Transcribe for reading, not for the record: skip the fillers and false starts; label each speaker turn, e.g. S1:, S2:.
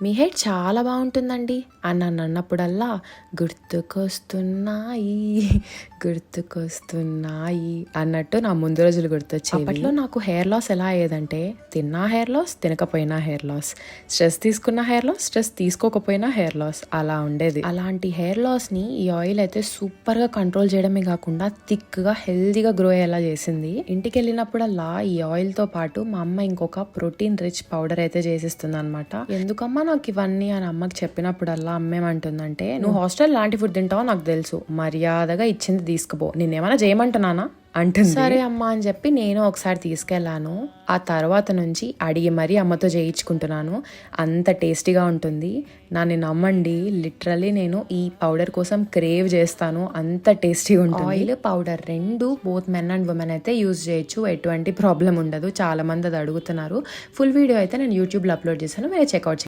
S1: మీ hair చాలా బాగుంటుందండి అని నన్ను అన్నప్పుడల్లా గుర్తుకొస్తున్నాయి గుర్తుకొస్తున్నాయి అన్నట్టు నా ముందు రోజులు గుర్తొచ్చేవి. అప్పట్లో నాకు హెయిర్ లాస్ ఎలా అయ్యేదంటే, తిన్నా హెయిర్ లాస్, తినకపోయినా హెయిర్ లాస్, స్ట్రెస్ తీసుకున్న హెయిర్ లాస్, స్ట్రెస్ తీసుకోకపోయినా హెయిర్ లాస్, అలా ఉండేది. అలాంటి హెయిర్ లాస్ని ఈ ఆయిల్ అయితే సూపర్గా కంట్రోల్ చేయడమే కాకుండా థిక్గా హెల్దీగా గ్రో అయ్యేలా చేసింది. ఇంటికి వెళ్ళినప్పుడల్లా ఈ ఆయిల్తో పాటు మా అమ్మ ఇంకొక ప్రోటీన్ రిచ్ పౌడర్ అయితే చేసిస్తుంది అనమాట. ఎందుకమ్మా నాకు ఇవన్నీ అని అమ్మకి చెప్పినప్పుడల్లా అమ్మేమంటుందంటే, నువ్వు హాస్టల్ లాంటి ఫుడ్ తింటావో నాకు తెలుసు, మర్యాదగా ఇచ్చింది తీసుకుపో, నేనేమైనా చేయమంటున్నానా అంటుంది. సరే అమ్మ అని చెప్పి నేను ఒకసారి తీసుకెళ్లాను. ఆ తర్వాత నుంచి అడిగి మరీ అమ్మతో చేయించుకుంటున్నాను. అంత టేస్టీగా ఉంటుంది. నన్ను నమ్మండి, లిటరల్లీ నేను ఈ పౌడర్ కోసం క్రేవ్ చేస్తాను, అంత టేస్టీగా ఉంటుంది. ఆయిల్ పౌడర్ రెండు బోత్ మెన్ అండ్ ఉమెన్ అయితే యూజ్ చేయొచ్చు, ఎటువంటి ప్రాబ్లం ఉండదు. చాలా మంది అది అడుగుతున్నారు. ఫుల్ వీడియో అయితే నేను యూట్యూబ్లో అప్లోడ్ చేశాను, మీరు చెక్అవుట్